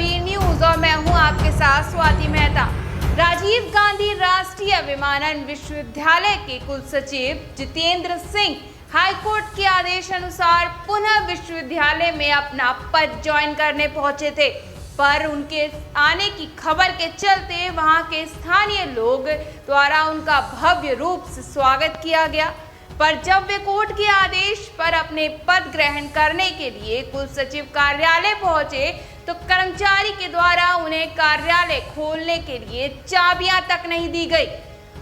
नवीन news और मैं हूं आपके साथ स्वाति मेहता। राजीव गांधी राष्ट्रीय विमानन विश्वविद्यालय के कुलसचिव जितेंद्र सिंह हाईकोर्ट के आदेश अनुसार पुनः विश्वविद्यालय में अपना पद ज्वाइन करने पहुंचे थे, पर उनके आने की खबर के चलते वहां के स्थानीय लोग द्वारा उनका भव्य रूप से स्वागत किया गया। पर जब वे कोर्ट के आदेश पर अपने पद ग्रहण करने के लिए कुलसचिव कार्यालय पहुंचे तो कर्मचारी के द्वारा उन्हें कार्यालय खोलने के लिए चाबियां तक नहीं दी गई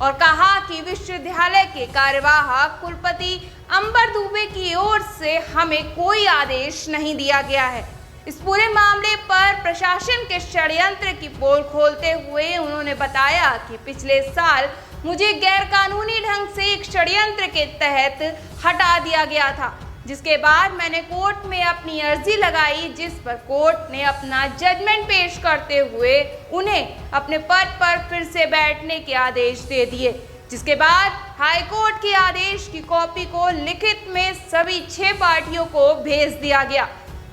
और कहा कि विश्वविद्यालय के कार्यवाहक कुलपति अंबर दुबे की ओर से हमें कोई आदेश नहीं दिया गया है। इस पूरे मामले पर प्रशासन के षड्यंत्र की पोल खोलते हुए उन्होंने बताया कि पिछले साल मुझे गैरकानूनी ढंग से एक षड्यंत्र के तहत हटा दिया गया था, जिसके बाद मैंने कोर्ट में अपनी अर्जी लगाई, जिस पर कोर्ट ने अपना जजमेंट पेश करते हुए उन्हें अपने पद पर फिर से बैठने के आदेश दे दिए। जिसके बाद हाईकोर्ट के आदेश की कॉपी को लिखित में सभी 6 पार्टियों को भेज दिया गया,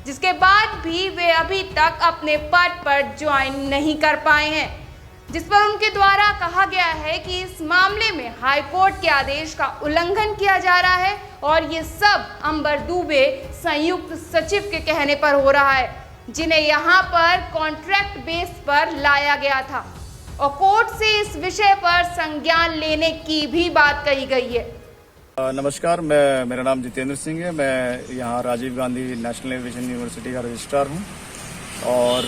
जिसके बाद भी वे अभी तक अपने पद पर ज्वाइन नहीं कर पाए हैं, जिस पर उनके द्वारा कहा गया है कि इस मामले में हाईकोर्ट के आदेश का उल्लंघन किया जा रहा है और ये सब अंबर दुबे संयुक्त सचिव के कहने पर हो रहा है, जिन्हें यहाँ पर कॉन्ट्रैक्ट बेस पर लाया गया था और कोर्ट से इस विषय पर संज्ञान लेने की भी बात कही गई है। नमस्कार, मेरा नाम जितेंद्र सिंह है। मैं यहाँ Rajiv Gandhi national aviation university का रजिस्ट्रार हूँ और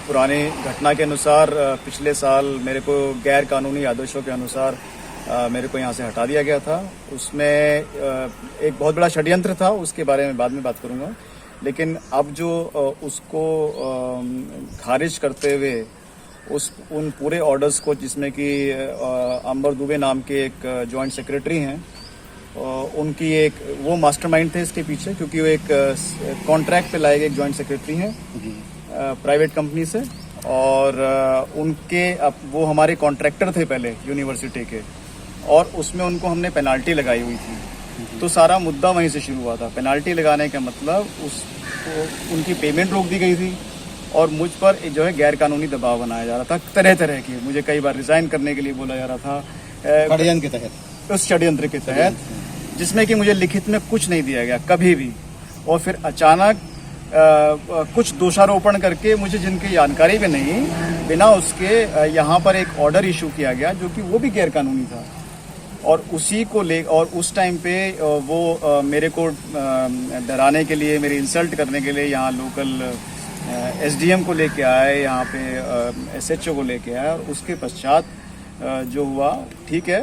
पुरानी घटना के अनुसार पिछले साल मेरे को गैर कानूनी आदेशों के अनुसार मेरे को यहाँ से हटा दिया गया था। उसमें एक बहुत बड़ा षड्यंत्र था, उसके बारे में बाद में बात करूँगा। लेकिन अब जो उसको खारिज करते हुए उन पूरे ऑर्डर्स को, जिसमें कि अंबर दुबे नाम के एक जॉइंट सेक्रेटरी हैं, उनकी एक वो मास्टरमाइंड थे इसके पीछे, क्योंकि वो एक कॉन्ट्रैक्ट पे लाए गए एक जॉइंट सेक्रेटरी हैं प्राइवेट कंपनी से और उनके वो हमारे कॉन्ट्रैक्टर थे पहले यूनिवर्सिटी के, और उसमें उनको हमने पेनाल्टी लगाई हुई थी। तो सारा मुद्दा वहीं से शुरू हुआ था। पेनाल्टी लगाने का मतलब उनकी पेमेंट रोक दी गई थी और मुझ पर जो है गैर कानूनी दबाव बनाया जा रहा था, तरह तरह के। मुझे कई बार रिजाइन करने के लिए बोला जा रहा था षड्यंत्र के तहत, उस षड्यंत्र के तहत, जिसमें कि मुझे लिखित में कुछ नहीं दिया गया कभी भी। और फिर अचानक कुछ दोषारोपण करके मुझे, जिनकी जानकारी भी नहीं, बिना उसके यहाँ पर एक ऑर्डर इशू किया गया जो कि वो भी गैर कानूनी था। और उसी को ले, और उस टाइम पे वो मेरे को डराने के लिए, मेरी इंसल्ट करने के लिए यहाँ लोकल एसडीएम को लेके आए, यहाँ पे एसएचओ को लेके आए। और उसके पश्चात जो हुआ, ठीक है,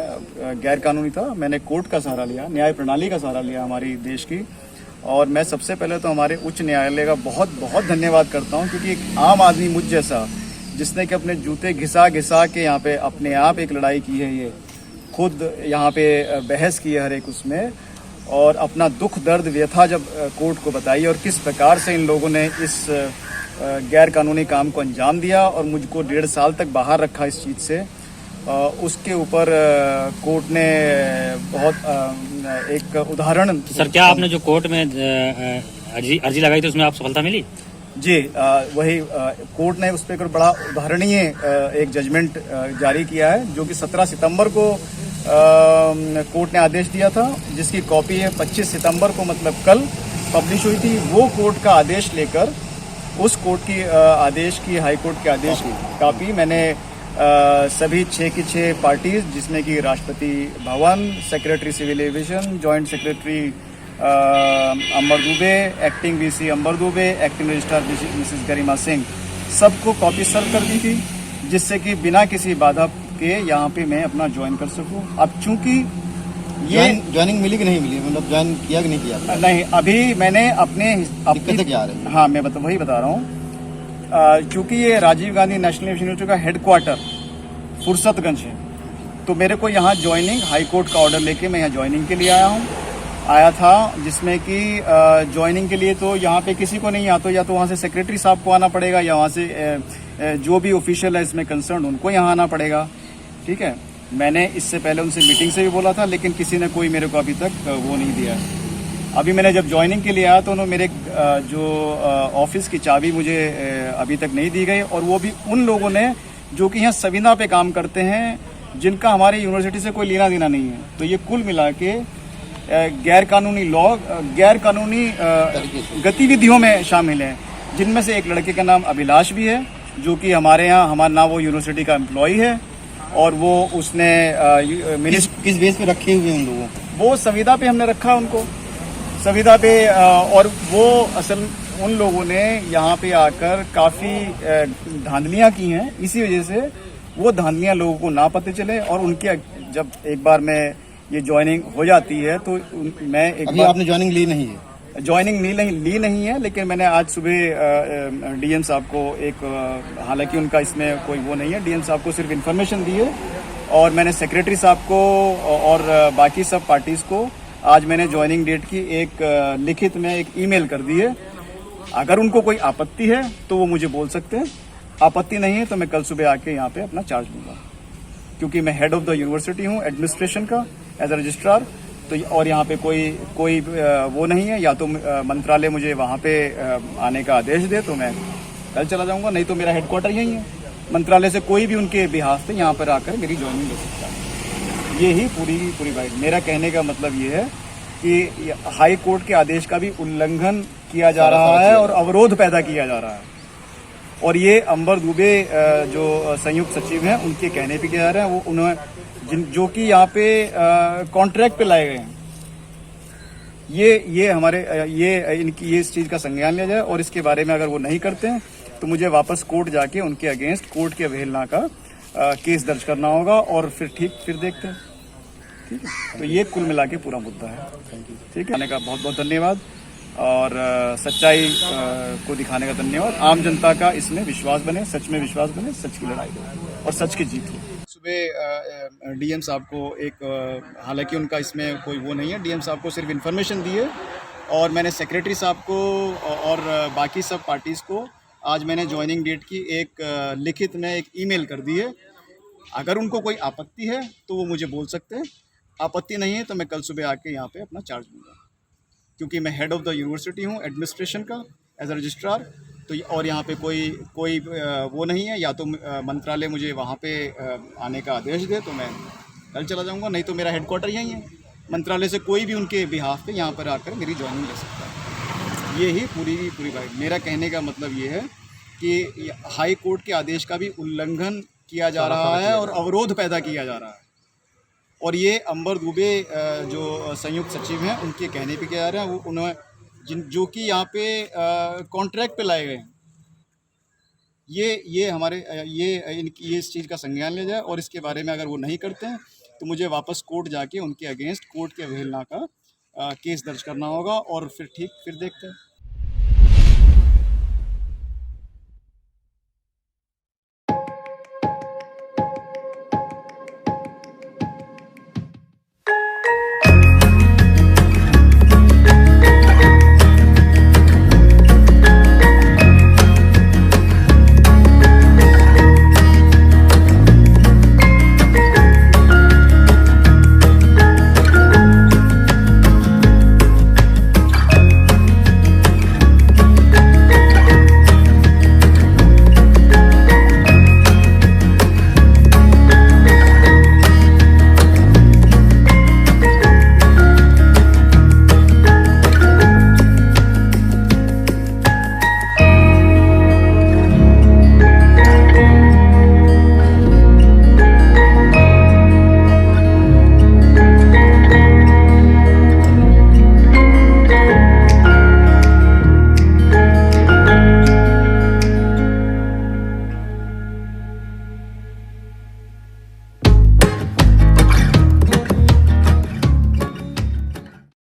गैर कानूनी था। मैंने कोर्ट का सहारा लिया, न्याय प्रणाली का सहारा लिया हमारी देश की। और मैं सबसे पहले तो हमारे उच्च न्यायालय का बहुत बहुत धन्यवाद करता हूं, क्योंकि एक आम आदमी मुझ जैसा, जिसने कि अपने जूते घिसा घिसा के यहाँ पे अपने आप एक लड़ाई की है, ये खुद यहाँ पे बहस की है हर एक उसमें, और अपना दुख दर्द व्यथा जब कोर्ट को बताई और किस प्रकार से इन लोगों ने इस गैर कानूनी काम को अंजाम दिया और मुझको 1.5 साल तक बाहर रखा इस चीज़ से, उसके ऊपर कोर्ट ने बहुत एक उदाहरण। सर, क्या आपने जो कोर्ट में अर्जी लगाई थी उसमें आप सफलता मिली? जी, वही कोर्ट ने उस पर एक बड़ा उदाहरणीय एक जजमेंट जारी किया है, जो कि 17 सितंबर को कोर्ट ने आदेश दिया था, जिसकी कॉपी है 25 सितंबर को, मतलब कल पब्लिश हुई थी। वो कोर्ट का आदेश लेकर, उस कोर्ट की आदेश की, हाई कोर्ट के आदेश की कॉपी मैंने सभी 6 की 6 पार्टीज, जिसमें कि राष्ट्रपति भवन, secretary civil aviation, joint secretary Amber Dubey, acting VC Amber Dubey, acting registrar Mrs Garima Singh, सबको कॉपी सर्व कर दी थी, जिससे कि बिना किसी बाधा के यहाँ पे मैं अपना ज्वाइन कर सकूँ। अब चूंकि ये ज्वाइनिंग मिली कि नहीं मिली, मतलब ज्वाइन किया कि नहीं किया? नहीं, अभी मैंने अपने क्या आ रही है? हाँ, मैं वही बता रहा हूँ। क्योंकि ये राजीव गांधी नेशनल यूनिवर्सिटी का हेडक्वार्टर फुर्सतगंज है, तो मेरे को यहाँ ज्वाइनिंग, हाई कोर्ट का ऑर्डर लेके मैं यहाँ ज्वाइनिंग के लिए आया था, जिसमें कि ज्वाइनिंग के लिए तो यहाँ पे किसी को नहीं आता, या तो वहाँ से सेक्रेटरी साहब को आना पड़ेगा, या वहाँ से जो भी ऑफिशियल है इसमें कंसर्न, उनको यहाँ आना पड़ेगा। ठीक है, मैंने इससे पहले उनसे मीटिंग से भी बोला था, लेकिन किसी ने कोई मेरे को अभी तक वो नहीं दिया। अभी मैंने जब ज्वाइनिंग के लिए आया तो उन्होंने मेरे जो ऑफिस की चाबी मुझे अभी तक नहीं दी गई, और वो भी उन लोगों ने जो कि यहाँ संविदा पे काम करते हैं, जिनका हमारे यूनिवर्सिटी से कोई लेना देना नहीं है। तो ये कुल मिला के गैर कानूनी गतिविधियों में शामिल है, जिनमें से एक लड़के का नाम अभिलाष भी है, जो कि हमारे यहाँ हमारा नाम वो यूनिवर्सिटी का एम्प्लॉई है, और वो उसने किस बेस पे रखे हुए उन लोगों को? वो संविदा पे हमने रखा उनको, संविदा पे, और वो असल उन लोगों ने यहाँ पे आकर काफ़ी धांधलियाँ की हैं। इसी वजह से वो धांधलियाँ लोगों को ना पता चले, और उनके जब एक बार में ये ज्वाइनिंग हो जाती है तो मैं एक अभी बार आपने ज्वाइनिंग ली नहीं है? ज्वाइनिंग ली नहीं है, लेकिन मैंने आज सुबह डीएम साहब को हालांकि उनका इसमें कोई वो नहीं है, डीएम साहब को सिर्फ इन्फॉर्मेशन दी है, और मैंने सेक्रेटरी साहब को और बाकी सब पार्टीज को आज मैंने ज्वाइनिंग डेट की एक लिखित में एक ईमेल कर दी है। अगर उनको कोई आपत्ति है तो वो मुझे बोल सकते हैं, आपत्ति नहीं है तो मैं कल सुबह आके यहाँ पे अपना चार्ज लूँगा, क्योंकि मैं हेड ऑफ द यूनिवर्सिटी हूँ एडमिनिस्ट्रेशन का एज अ रजिस्ट्रार। तो और यहाँ पे कोई वो नहीं है, या तो मंत्रालय मुझे वहाँ पे आने का आदेश दे तो मैं कल चला जाऊँगा, नहीं तो मेरा हेडक्वार्टर यहीं है। मंत्रालय से कोई भी उनके बिहाफ पे यहाँ पर आकर मेरी ज्वाइनिंग ले सकता है। ये ही पूरी बात। मेरा कहने का मतलब ये है कि हाई कोर्ट के आदेश का भी उल्लंघन किया जा रहा है और अवरोध पैदा किया जा रहा है, और ये अंबर दुबे जो संयुक्त सचिव हैं उनके कहने पे किया जा रहा है। वो उन्होंने जो कि यहाँ पे कॉन्ट्रैक्ट पे लाए गए हैं, ये हमारे ये इस चीज का संज्ञान लिया जाए, और इसके बारे में अगर वो नहीं करते हैं तो मुझे वापस कोर्ट जाके उनके अगेंस्ट कोर्ट की अवहेलना का केस दर्ज करना होगा, और फिर देखते हैं। ठीक है, तो ये कुल मिला के पूरा मुद्दा है। ठीक है, आने का बहुत बहुत धन्यवाद, और सच्चाई को दिखाने का धन्यवाद। आम जनता का इसमें विश्वास बने, सच में विश्वास बने, सच की लड़ाई हो और सच की जीत हो। सुबह डीएम साहब को हालांकि उनका इसमें कोई वो नहीं है, डीएम साहब को सिर्फ इन्फॉर्मेशन दी है, और मैंने सेक्रेटरी साहब को और बाकी सब पार्टीज़ को आज मैंने ज्वाइनिंग डेट की एक लिखित में एक ईमेल कर दी है। अगर उनको कोई आपत्ति है तो वो मुझे बोल सकते हैं, आपत्ति नहीं है तो मैं कल सुबह आके यहाँ पे अपना चार्ज लूँगा, क्योंकि मैं हेड ऑफ द यूनिवर्सिटी हूँ एडमिनिस्ट्रेशन का एज अ रजिस्ट्रार। तो और यहाँ पे कोई वो नहीं है, या तो मंत्रालय मुझे वहाँ पे आने का आदेश दे तो मैं कल चला जाऊँगा, नहीं तो मेरा हेडक्वार्टर यहीं है। मंत्रालय से कोई भी उनके बिहाफ पे यहाँ पर आकर मेरी ज्वाइनिंग ले सकता है। ये ही पूरी बात। मेरा कहने का मतलब ये है कि हाई कोर्ट के आदेश का भी उल्लंघन किया जा रहा है और अवरोध पैदा किया जा रहा है, और ये अंबर दुबे जो संयुक्त सचिव हैं उनके कहने पे किया जा रहा है। वो उन्होंने जो कि यहाँ पे कॉन्ट्रैक्ट पे लाए गए हैं, ये हमारे ये इस चीज़ का संज्ञान लिया जाए, और इसके बारे में अगर वो नहीं करते हैं तो मुझे वापस कोर्ट जाके उनके अगेंस्ट कोर्ट की अवहेलना का केस दर्ज करना होगा, और फिर देखते हैं।